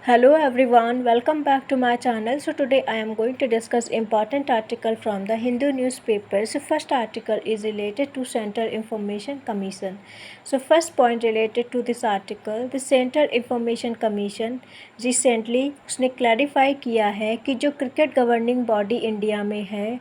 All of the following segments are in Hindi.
Hello everyone, welcome back to my channel. So today I am going to discuss important article from the Hindu newspaper. So first article is related to Central Information Commission. So first point related to this article, the Central Information Commission recently उसने क्लैरिफाई किया है कि जो क्रिकेट गवर्निंग बॉडी इंडिया में है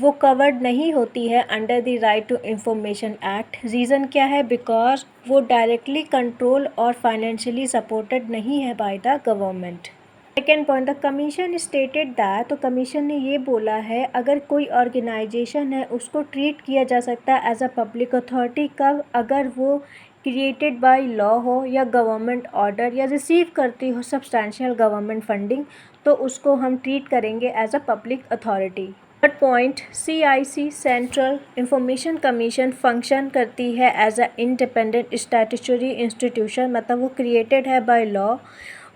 वो कवर्ड नहीं होती है under the right to information act. Reason क्या है? बिकॉज वो डायरेक्टली कंट्रोल और फाइनेंशियली सपोर्टेड नहीं है by the government. Second point, the commission stated that, तो कमीशन ने ये बोला है अगर कोई ऑर्गेनाइजेशन है उसको ट्रीट किया जा सकता है एज अ पब्लिक अथॉरिटी कब? अगर वो क्रिएटेड बाय लॉ हो या गवर्नमेंट ऑर्डर या रिसीव करती हो सब्सटैंशियल गवर्नमेंट फंडिंग, तो उसको हम ट्रीट करेंगे as a public authority. Third point, CIC central information commission function करती है as a independent statutory institution, मतलब वो क्रिएटेड है बाय लॉ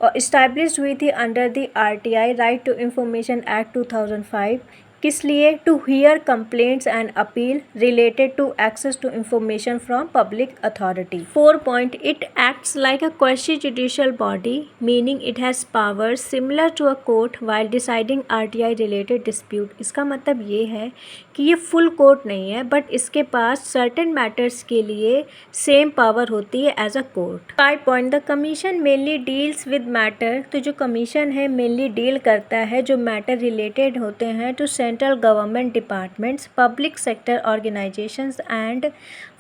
और इस्टेब्लिश हुई थी under the RTI right to information act 2005। किस लिए? To hear complaints and appeal related to access to information from public authority. 4 point, it acts like a quasi judicial body meaning it has powers similar to a court while deciding RTI related dispute. इसका मतलब ये है कि ये फुल कोर्ट नहीं है बट इसके पास सर्टेन मैटर्स के लिए सेम पावर होती है as a court. 5 point, the commission mainly deals with matter, तो जो कमीशन है मेनली डील करता है जो मैटर रिलेटेड होते हैं to central government departments, public sector organisations and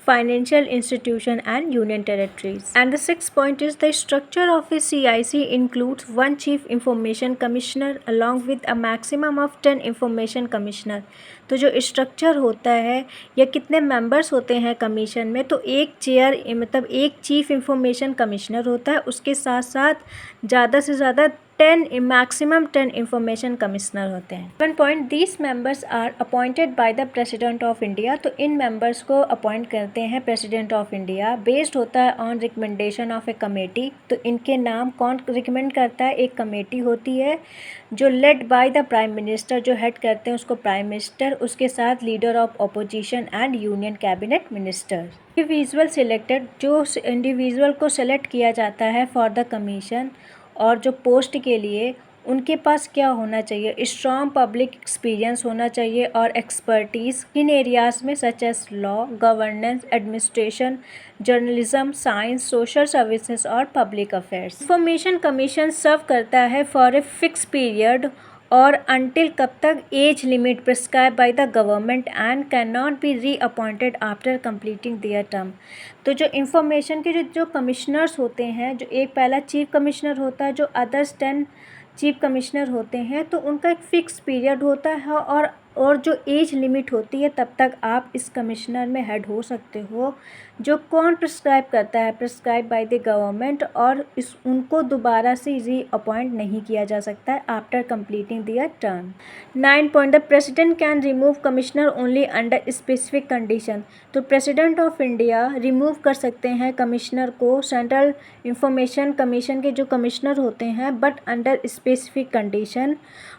financial institution and union territories. And the sixth point is the structure of a CIC includes one chief information commissioner along with a maximum of 10 information commissioner। तो जो स्ट्रक्चर होता है या कितने मेंबर्स होते हैं कमीशन में, तो एक चेयर मतलब एक चीफ इंफॉर्मेशन कमिश्नर होता है, उसके साथ साथ ज़्यादा से ज़्यादा 10 इंफॉर्मेशन कमिश्नर होते हैं। 1 point, these members are appointed by the president of India, तो इन मेंबर्स को अपॉइंट करते हैं प्रेसिडेंट ऑफ इंडिया। बेस्ड होता है on recommendation of A committee, तो इनके नाम कौन रिकमेंड करता है? एक कमेटी होती है जो led by the prime minister, जो हेड करते हैं उसको प्राइम मिनिस्टर, उसके साथ leader of opposition and union cabinet minister. Individual selected, जो इंडिविजुअल को सेलेक्ट किया जाता है फॉर द कमीशन और जो पोस्ट के लिए उनके पास क्या होना चाहिए? स्ट्रॉन्ग पब्लिक एक्सपीरियंस होना चाहिए और एक्सपर्टीज़ किन एरियाज में? Such as law, governance, administration, journalism, science, social services और पब्लिक अफेयर्स। इंफॉर्मेशन कमीशन सर्व करता है फॉर ए फिक्स पीरियड और अनटिल कब तक? Age limit prescribe bye the government and can not be reappointed after completing there term. तो जो इंफॉर्मेशन के जो कमिश्नर्स होते हैं, जो एक पहला चीफ कमिश्नर होता है, जो अदर्स 10 चीफ कमिश्नर होते हैं, तो उनका एक फ़िक्स पीरियड होता है और जो एज लिमिट होती है तब तक आप इस कमिश्नर में हेड हो सकते हो। जो कौन प्रिस्क्राइब करता है? प्रिस्क्राइब बाय द गवर्नमेंट, और उनको दोबारा से रीअपॉइंट नहीं किया जा सकता है after completing there term. 9 point, the president can remove commissioner only under specific condition, तो प्रेसिडेंट ऑफ इंडिया रिमूव कर सकते हैं कमिश्नर को, सेंट्रल इंफॉर्मेशन कमीशन के जो कमिश्नर होते हैं, but under specific condition.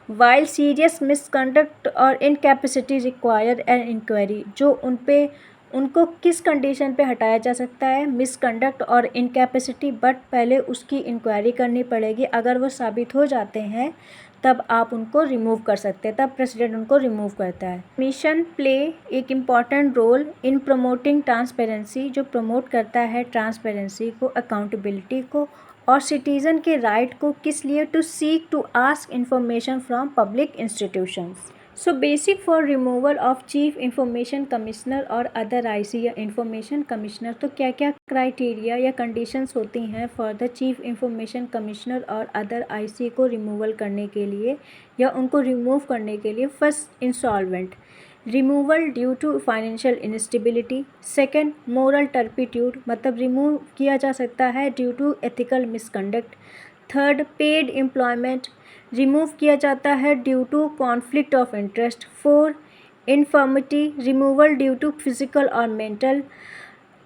While serious misconduct और इनकैपेसिटी रिक्वायर एन इंक्वायरी, जो उनको किस कंडीशन पे हटाया जा सकता है? मिसकंडक्ट और इनकैपेसिटी, बट पहले उसकी इंक्वायरी करनी पड़ेगी। अगर वो साबित हो जाते हैं तब आप उनको रिमूव कर सकते हैं, तब प्रेसिडेंट उनको रिमूव करता है। कमीशन प्ले एक important role in promoting transparency, जो प्रमोट करता है ट्रांसपेरेंसी को, अकाउंटेबिलिटी को और सिटीज़न के राइट को। किस लिए? To seek to ask information from public institutions. So basic for removal of chief information commissioner और अदर IC या इंफॉर्मेशन कमिश्नर, तो क्या क्या क्राइटेरिया या कंडीशंस होती हैं for the chief information commissioner और अदर IC को रिमूवल करने के लिए या उनको रिमूव करने के लिए? First, insolvent, removal due to financial instability. Second, moral turpitude, मतलब रिमूव किया जा सकता है due to ethical misconduct. Third, paid employment, remove किया जाता है due to conflict of interest. 4, infirmity, removal due to physical और mental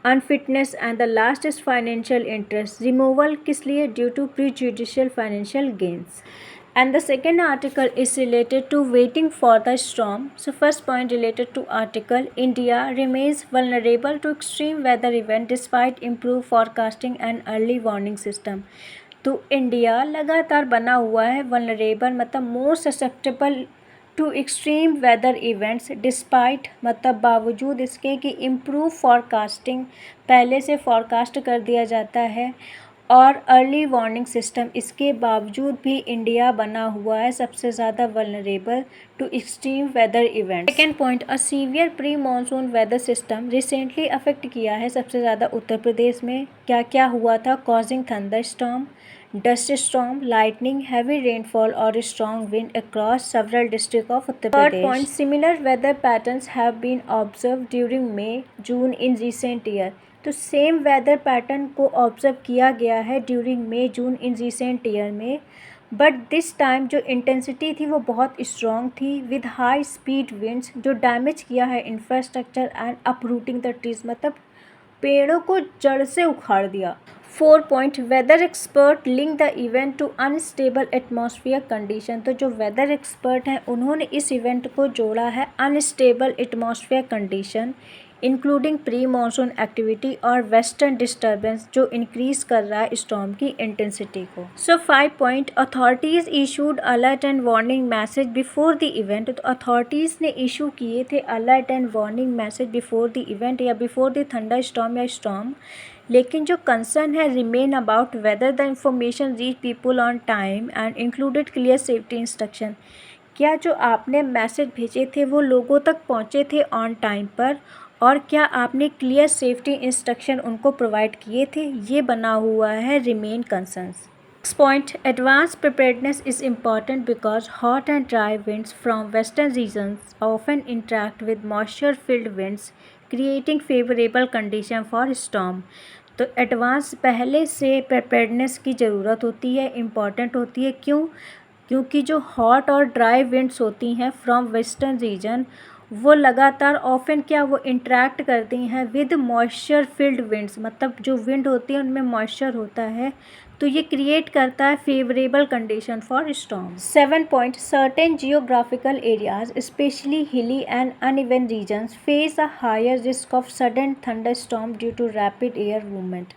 unfitness. And the last is financial interest, removal किस लिए? Due to prejudicial financial gains. And the second article is related to waiting for the storm. So first point related to article, India remains vulnerable to extreme weather event despite improved forecasting and early warning system. तो इंडिया लगातार बना हुआ है वल्नरेबल मतलब most susceptible to extreme weather events despite मतलब बावजूद इसके कि इम्प्रूव फॉरकास्टिंग पहले से फॉरकास्ट कर दिया जाता है और अर्ली वार्निंग सिस्टम इसके बावजूद भी इंडिया बना हुआ है सबसे ज़्यादा vulnerable to extreme weather events. Second point, a severe pre monsoon weather system recently affect किया है सबसे ज़्यादा उत्तर प्रदेश में। क्या क्या हुआ था? Causing thunderstorm, dust storm, lightning, heavy rainfall और strong wind across several district of Uttar Pradesh. Third point, similar weather patterns have been observe during May June in recent year. तो सेम वेदर पैटर्न को ऑब्जर्व किया गया है during May June in recent year में, बट दिस टाइम जो इंटेंसिटी थी वो बहुत स्ट्रॉन्ग थी विद हाई स्पीड विंड्स जो डैमेज किया है infrastructure and uprooting the trees मतलब पेड़ों को जड़ से उखाड़ दिया। 4 पॉइंट, weather expert link the event to unstable atmosphere condition. तो जो वेदर एक्सपर्ट हैं उन्होंने इस इवेंट को जोड़ा है unstable atmosphere condition including pre monsoon activity और वेस्टर्न डिस्टर्बेंस जो इंक्रीज कर रहा है स्टॉर्म की इंटेंसिटी को। सो 5 point, authorities issued alert and warning message before the event. तो अथॉरिटीज़ ने इशू किए थे alert and warning message before the event या बिफोर द थंडर स्टॉर्म या स्टॉर्म, लेकिन जो कंसर्न है remain about whether the information reach people on time and included clear safety instruction. क्या जो आपने मैसेज भेजे थे वो लोगों तक पहुँचे थे ऑन टाइम पर और क्या आपने क्लियर सेफ्टी इंस्ट्रक्शन उनको प्रोवाइड किए थे? ये बना हुआ है remain concerns. Next point, advance preparedness is important because hot and dry winds from western regions often interact with moisture filled winds creating favourable condition for storm. तो एडवांस पहले से प्रिपेयर्डनेस की ज़रूरत होती है, इम्पॉर्टेंट होती है। क्यों? क्योंकि जो हॉट और ड्राई विंड्स होती हैं फ्रॉम वेस्टर्न रीजन वो लगातार ऑफन क्या वो इंटरेक्ट करती हैं विद मॉइस्चर फिल्ड विंड्स मतलब जो विंड होती है उनमें मॉइस्चर होता है तो ये क्रिएट करता है favourable condition for storm. 7 point, certain geographical areas specially hilly and uneven regions face a higher risk of sudden thunder storm due to rapid air movement.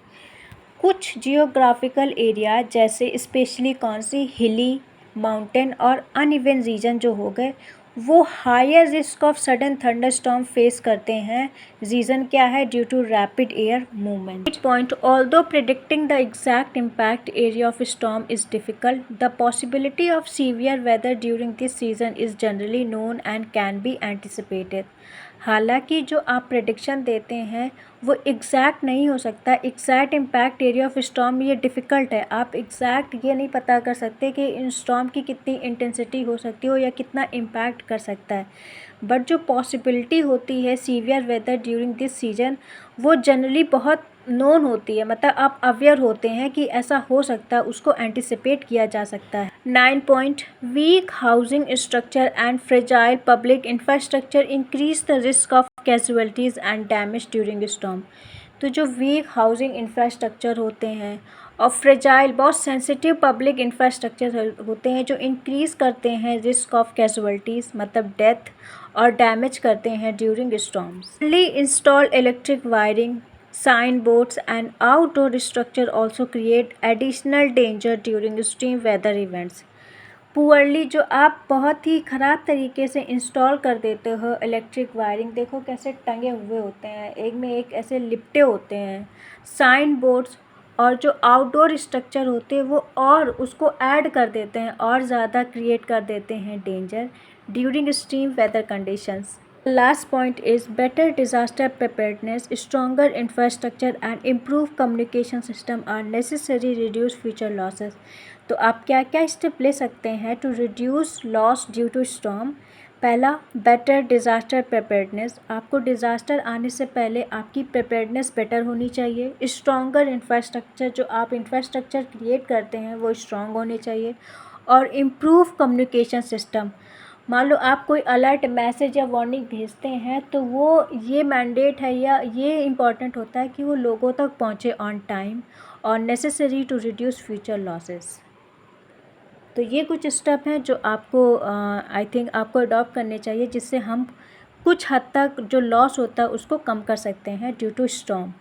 कुछ जियोग्राफिकल एरिया जैसे स्पेशली कौन सी, हिली, माउंटेन और अनइवन रीजन जो हो गए वो higher risk of sudden thunderstorm face करते हैं। रीज़न क्या है? Due to rapid air movement. 8 point, although predicting the exact impact area of storm is difficult the possibility of severe weather during this season is generally known and can be anticipated. हालांकि जो आप प्रेडिक्शन देते हैं वो एग्जैक्ट नहीं हो सकता, exact impact area of storm ये डिफ़िकल्ट है। आप एग्जैक्ट ये नहीं पता कर सकते कि इन स्टॉर्म की कितनी इंटेंसिटी हो सकती हो या कितना इम्पैक्ट कर सकता है, बट जो पॉसिबिलिटी होती है severe weather during this season वो जनरली बहुत नोन होती है, मतलब आप अवेयर होते हैं कि ऐसा हो सकता है, उसको एंटिसिपेट किया जा सकता है। 9 point, weak housing structure and fragile public infrastructure increase the risk of casualties and damage during storm. तो जो वीक हाउसिंग इंफ्रास्ट्रक्चर होते हैं और फ्रेजाइल बहुत सेंसिटिव पब्लिक इंफ्रास्ट्रक्चर होते हैं जो इंक्रीज़ करते हैं रिस्क ऑफ कैजुअलिटीज़ मतलब डेथ और डैमेज करते हैं during storms. Fully install electric wiring, sign boards and outdoor structure also create additional danger during extreme weather events. Poorly जो आप बहुत ही ख़राब तरीके से इंस्टॉल कर देते हो इलेक्ट्रिक वायरिंग, देखो कैसे टंगे हुए होते हैं, एक में एक ऐसे लिपटे होते हैं। साइन बोर्ड्स और जो आउटडोर स्ट्रक्चर होते हैं वो और उसको ऐड कर देते हैं और ज़्यादा क्रिएट कर देते हैं danger during extreme weather conditions. Last point is better disaster preparedness, stronger infrastructure and improved communication system are necessary to reduce future losses। तो आप क्या क्या स्टेप ले सकते हैं to reduce loss due to storm? पहला, बेटर डिज़ास्टर प्रिपेयर्डनेस, आपको डिज़ास्टर आने से पहले आपकी प्रिपेयर्डनेस बेटर होनी चाहिए। स्ट्रॉन्गर इंफ्रास्ट्रक्चर, जो आप इंफ्रास्ट्रक्चर क्रिएट करते हैं वो स्ट्रॉन्ग होने चाहिए। और इम्प्रूव कम्युनिकेशन सिस्टम, मान लो आप कोई अलर्ट मैसेज या वार्निंग भेजते हैं तो वो ये मैंडेट है या ये इम्पॉर्टेंट होता है कि वो लोगों तक पहुँचे ऑन टाइम और necessary to reduce future losses. तो ये कुछ स्टेप हैं जो आपको आई थिंक आपको अडॉप्ट करने चाहिए जिससे हम कुछ हद तक जो लॉस होता है उसको कम कर सकते हैं ड्यू टू स्टॉर्म।